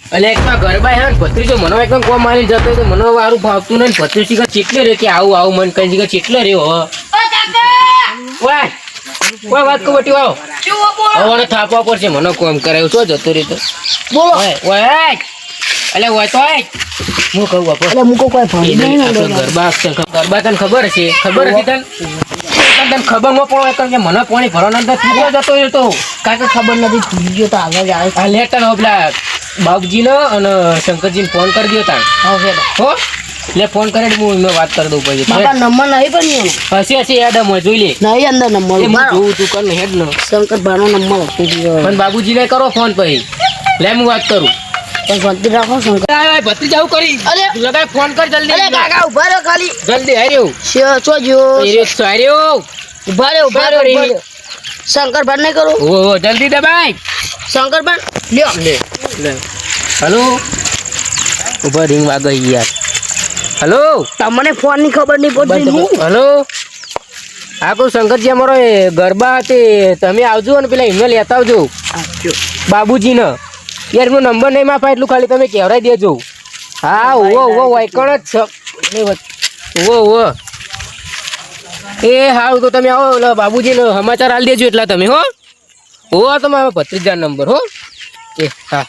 અને એક ગરબા હે ભત્રીજો મને એકદમ કોમ મારી જતો તો મને વારું ભાવતું નહીં ભત્રીજી ચેટલે રે કે આવું મન કઈ ચેટલે રહ્યો હો ઓય વાત કો બટી વાવ હવે થાપવા પડશે મને કોમ કરાયું છો જતો રે તો બોલો ઓય અલે ઓય તો હું કહું બાપો અલે મુકો કોઈ ફોન નહીં ગરબા તને ખબર છે તને ખબર ન પડે કે મને પાણી ભરવાનો નથી જતો રહ્યો તો કાકે ખબર નથી ભૂલી ગયો તો આગળ આવે આ લેટર પેલા બાબુજી નો અને શંકરજી ને ફોન કરી દો તાર હો લે ફોન કરે હું એમને વાત કરી દઉં પછી બાપા નંબર નહીં પણ હશે યાદ જોઈ લે નહીં અંદર નંબર હું જોઉં તું કર હેડ નો શંકર ભાનો નંબર પણ બાબુજી ને કરો ફોન પછી લે હું વાત કરું પણ શાંતિ રાખો શંકર આય ભત્રી જાવ કરી અરે લગાય ફોન કર જલ્દી અરે કાકા ઉભા રહો ખાલી જલ્દી આર્યો છો જો એ સાર્યો ઉભા રહો શંકર ભાન નહીં કરું ઓ જલ્દી દે ભાઈ શંકર ભાન લ્યો લે હેલો ઉભા રિંગ વાગઈ યાર હેલો તમને ફોન ની ખબર નહીં પડતી હેલો આ કો શંકરજી અમારો ગરબા તે તમે આવજો અને પેલા એમને લેતા આવજો બાબુજી ને યાર એમનો નંબર નહીં માપા એટલું ખાલી તમે કહેવરાઈ દેજો હા ઓ વાયકણ જ છે ઓ એ હારું તો તમે આવો બાબુજી નો સમાચાર આલી દેજો એટલા તમે હો તમારો ભત્રીજા નંબર હો એ હા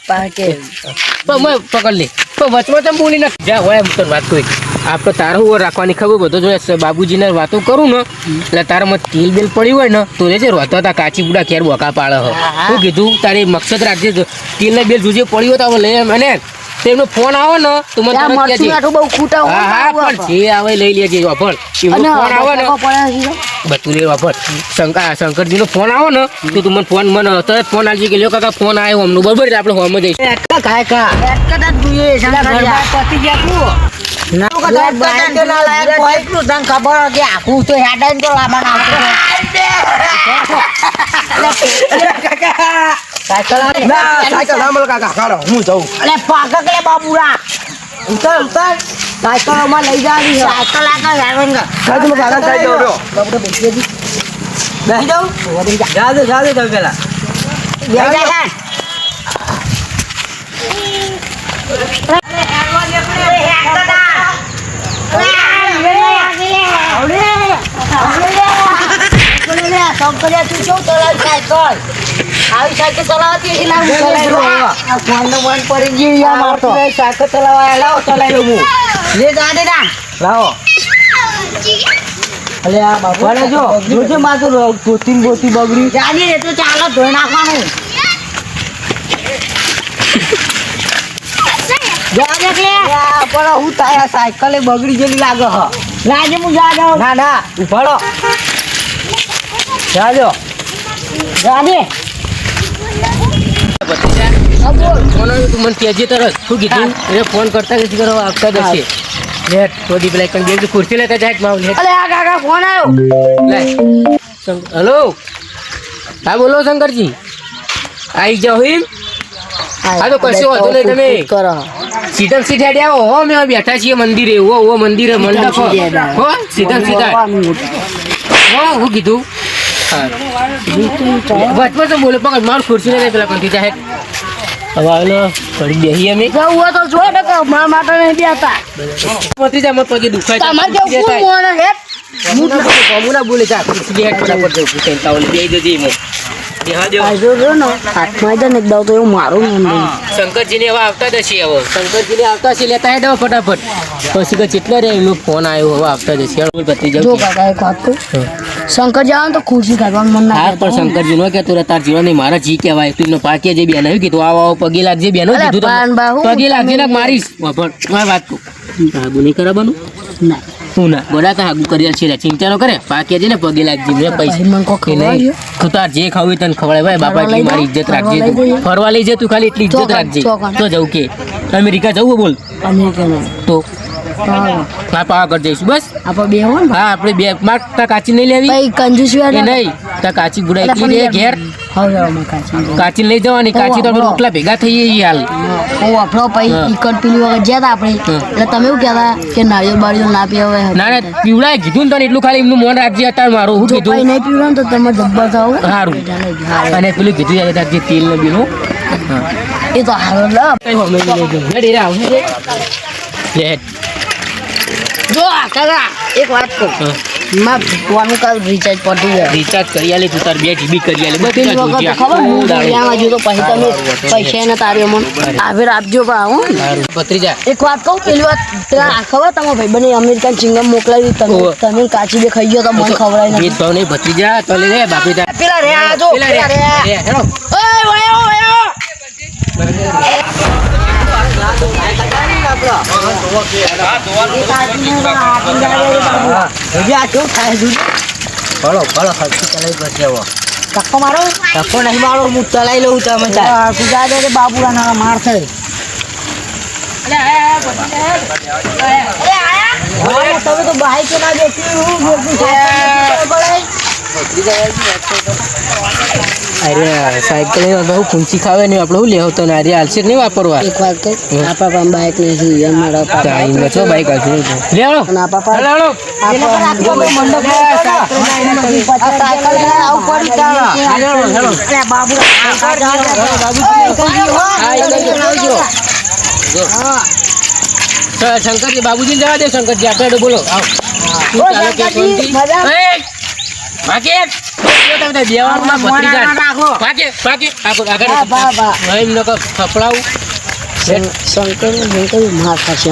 તો મેં પકડ લે તો વચમાં તમે બોલી નાખ જા હોય એમ તો વાત કોઈ આપણે તારું રાખવાની ખબર બધો જોઈએ બાબુજીને વાતો કરું ને એટલે તારામાં તેલ બેલ પડ્યું હોય ને તો જે રોતા હતા કાચી બુડા ખેર બોકા પાડે હો શું કીધું તારી મકસદ રાખજે તેલને બેલ જોજે પડ્યું હોય તો લઈ મને તેમનો ફોન આવે ને તો મને બહુ ખૂટા હા પણ જે આવે લઈ લેજે વાપર એનો ફોન આવે ને બધું લે વાપર શંકરજીનો ફોન આવે ને તો તું મને ફોન તરત ફોન આવજે કે લ્યો કાકા ફોન આવ્યો અમને બરોબર આપણે હોમ જઈશું હું જઉં અરે પાક બાબુરા ઉતર સાયકલ માં લઈ જાવી સાયકલ આગળ તમે પેલા આવી સાયકલ ચલાવતી પડી ગયું સાયકલ ચલાવવા લાવો ચલાવી લઉં હું લે જાડે ના લાવો અલે આ બાપા જો જોજે માથું ધોતી બગડી જાડી રે તો ચાલો ધોઈ નાખવાનું જાડે કે પણ હું તારા સાયકલ બગડી ગયેલી લાગે હ રાજે હું જાડો ના ઉભાડો જાજો જાડે મને કહેજે તરત શું કીધું એ ફોન કરતા આપતા જશે લેટ થોડી પેલા કંઈ ખુરશી લેતા જાય માવ લે અલે આ કાકા ફોન આવ્યો હેલો હા બોલો શંકરજી આવી જાઓ હિમ હા તો કશો વાંધો નહીં તમે સીધા સીધા આવો હો અમે બેઠા છીએ મંદિરે ઓ મંદિરે મંડપ હો સીધા હો હું કીધું વચમાં તો બોલે પકડ મારું ખુરશી લઈને પેલા કંઈ જાય હવે થોડી બેહી અમે જવું તો જો ને મારા માટે નહીં બેતા પતિ જા મત પગે દુખાય તમાર કે હું મોને હે હું ના બોલે જા ખુરશી હેડ ફટાફટ જવું પૂછે તાવલ બેહી જજે મો બેહા દે આજો જો ને હાથમાં જ ને દાવ તો એવું મારું નહીં શંકરજી ને હવે આવતા જશે હવે શંકરજી ને આવતા છે લેતા હેડ ફટાફટ પછી કે કેટલા રે એનો ફોન આવ્યો હવે આવતા જશે બોલ પતિ જાવ જો કાકા એક વાત કહું શંકરજી આવે તો ખુરશી કાઢવાનું મન ના પણ શંકરજી નો કે તું તાર જીવન નહીં મારા જી કહેવાય તું એનો પાકે જે બેન આવ્યું કીધું આવો પગે લાગજે બેનો કીધું તો પગે લાગજે ને મારીશ પણ વાત કહું હાગુ નહીં કરાવવાનું ના તું ના ગોડા કા હાગુ કરી છે ચિંતા ન કરે પાકે જે ને પગે લાગજે મેં પૈસા મન કો ખવાય તો તાર જે ખાવું તને ખવડાય ભાઈ બાપા એટલી મારી ઇજ્જત રાખજે ફરવા લઈ જે તું ખાલી એટલી ઇજ્જત રાખજે તો જવું કે અમેરિકા જવું બોલ અમેરિકા તો હા પાવાગઢ જઈશું બસ આપણે બે હો હા આપણે બે માર તા કાચી નહીં લેવી ભાઈ કંજૂસ નહીં તા કાચી ગુડા એટલી દે ઘેર કાચી લઈ જવાની કાચી તો રોટલા ભેગા થઈ હાલ હું આપણો પછી ટિકટ પીલી વખત ગયા હતા આપણે એટલે તમે એવું કહેતા કે નાળિયેર બાળિયો ના પીવે ના પીવડાય કીધું ને તને એટલું ખાલી એમનું મોન રાખજે અત્યારે મારું હું કીધું નહીં પીવડાવ તો તમે જબ્બર થાવ સારું અને પેલું કીધું જે તેલ ને બીનું એ તો હારો લ કઈ હોમે લઈ જો રેડી રાવ લે જો કાકા એક વાત કહું માં ફોન કાલ રિચાર્જ પડી ગયા રિચાર્જ કરી આલે તું તાર 2 GB કરી આલે પેલી વખત તો ખબર હું દરિયામાં જો તો પછી તમે પૈસા ને તારે મન આવેર આપજો બા હું ભત્રીજા એક વાત કહું પેલી વાત પેલા ખબર તમારા ભાઈબંધે અમેરિકન ચિંગમ મોકલાવી તમે કાચી બે ખાઈ ગયો તો મને ખવડાવી નથી ભેદભાવ નહીં ભત્રીજા તો લે બાપી જા પેલા રે આ જો પેલા રે હેલો ઓય વાયો વાયો ધક્કો મારો ધક્કો નહીં મારો હું ચલાવી લઉં તમે ગુજરાત બાબુરા ના માર થઈ તમે તો બાઈક ના અરે સાયકલ બહુ પૂંચી ખાવે ને આપણે હું લેવો તો ને અરે હાલશે નહીં વાપરવા એક વાત કહું આપા પણ બાઈક નહીં અમારા ટાઈમ છો બાઈક આવશે લે આવો અને આપા પણ હેલો શંકરજી બાબુજી જવા દે શંકરજી આપણે બોલો આવો શંકર માર ખાશે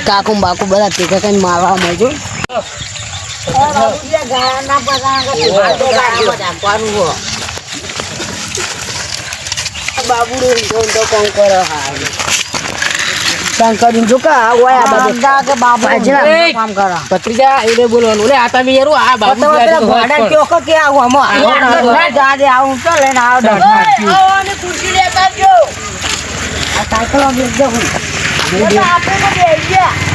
કાકુ બાકુ બધા ટીકા કઈ મારવા મળજો બાબુ તો કોણ કરો શંકર જો કા કામ કરા પત્રીજા એને બોલવાનું લે આ તમે યાર આ બાબુ કે આવું આવું તો લઈને આવો અને ખુરશી લેતા આવજો આ સાયકલ અમે દેખું આપણે તો બેસ્યા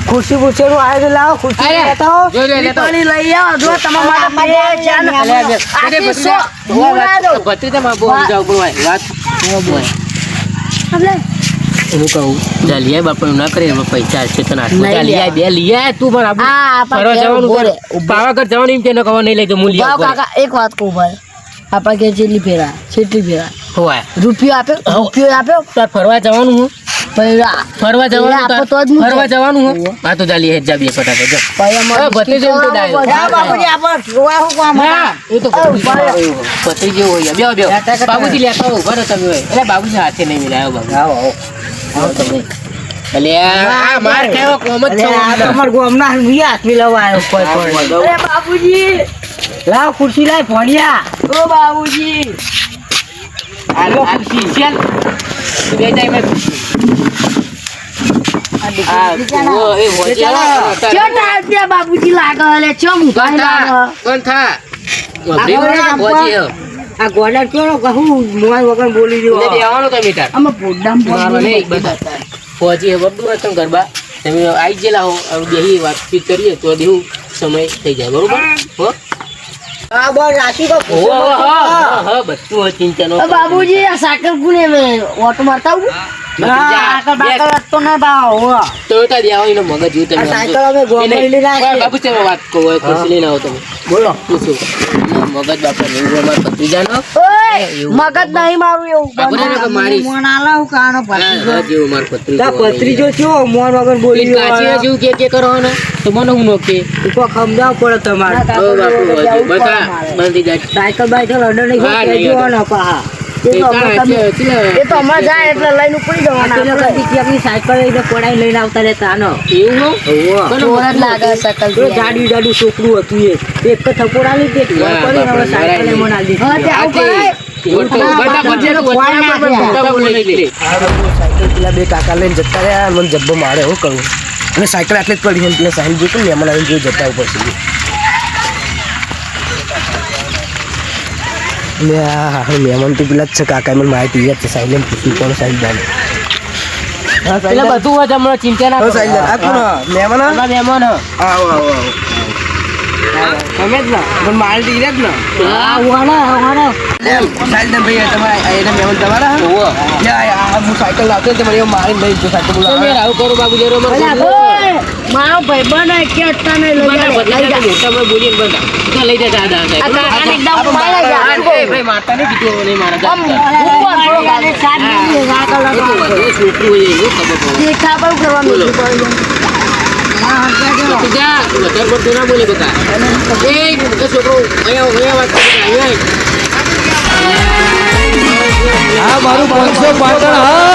ખુરશી પૂછે નું આયોજન લાવો ખુરશી લેતા હો પાણી લઈ આવો જો તમારા માટે ભત્રીજા માં બોલ જાવ બોલ વાત હું કહું ચાલીએ બાપા ના કરે એમાં પૈસા છે તને ચાલીએ બે લીએ તું પણ ફરવા જવાનું પાવાગઢ જવાનું એમ કે ન કવા નહીં લઈ તો મૂલ્ય કાકા એક વાત કહું ભાઈ આપા કે જેટલી ફેરા હોય રૂપિયો આપ્યો તાર ફરવા જવાનું હું ફરવા જવાનું હું હા તો ચાલીએ જાબીએ ફટાફટ જો ભત્રીજો તો ભત્રીજો હોય બે બાબુજી લેતા હો બરો તમે હોય એટલે બાબુજી હાથે નહીં મિલાયો બાબુ આવો તમે અલે આ માર ખાયો કોમ જ છો તમાર ગોમના હાથ મિલાવાયો કોઈ અરે બાબુજી લાવ ખુરશી લાય ભણ્યા ઓ બાબુજી આલો ખુરશી ચાલ બે જાય મે બાબુજી લાગે ચમ આ ગોડા કેવો કહું મોય વગર બોલી દો દેવાનો તમે તાર અમે પોડામ પહોંચી હે બબડુ તમ ગરબા તમે આવી ગયેલા હો બેહી વાતચીત કરીએ તો દેવું સમય થઈ જાય બરોબર હો આ બોલ રાશી તો હા બધું ચિંતા નો બાબુજી આ સાકર કોને ઓટો મારતા હું બાબુ તમે વાત કહો ખુરશી લઈને આવો તમે બોલો પૂછો મગજ બાપા નહીં અમાર ભત્રીજાનો મગજ નહીં મારું એવું મારી મોન આલાવ કાનો જેવું માર ભત્રીજો છો મોન વગર બોલી જેવું કે કરવાનો તો મને હું નોકે કો સમજાવ પડે તમારે બતા બંધી જાય સાયકલ બાઈકલ ઓર્ડર નહીં પા એ તો અમાર જાય એટલે લઈને ઉપડી જવાના આપણી સાયકલ લઈને કોડાઈ લઈને આવતા રહેતા આનો એવું હો ચોર લાગે સાયકલ તો જાડી છોકરું હતું એક થપોડ આલી તે પડી હવે સાયકલ એમો ના દી હા તે આવ સાયકલ પેલા બે કાકા લઈને જતા રહ્યા મને જબ્બો મારે હું કરું અને સાયકલ આટલે જ પડી છે એટલે સાઈન જોતું ને એમાં આવીને જોઈ જતા ઉપર સુધી મહેમાન તો પેલા જ છે કાકા મને માહિતી યાદ છે સાયલેન્ટ પૂછવું પણ સાઈડ બાને એટલે બધું હોય તમને ચિંતા ના કરો મહેમાન આવો તમે જ ના પણ માલ દી જ ને સાઈડ ભાઈ તમારા એના મહેમાન તમારા હું સાયકલ લાવતો મને મારી લઈ જો સાયકલ આવું કરો બાબુ જરો મારો ભાઈબંધ કે તને લઈ બધા જાય બદલાઈ જાય, મોટામાં બોલીને બધા. તો લઈ જતા હતા, આ સાહેબ. કાકાને એકદમ મારે હા, એ ભાઈ માતાને કીધું હવે નહીં મારા આમ દાદા. ઉપર થોડો ગાલે સાત મિનિટ રાખલ એ તો વધુ છોકરું હોય એવું ખબર પડે. દેખા બહુ કરવાનું બોલો. હા હા તો જા, તું વધારે પડતું ના બોલે બકા. એ છોકરો અહીંયા વાત કરે, અહીંયા આ મારું 500 પાટણ હા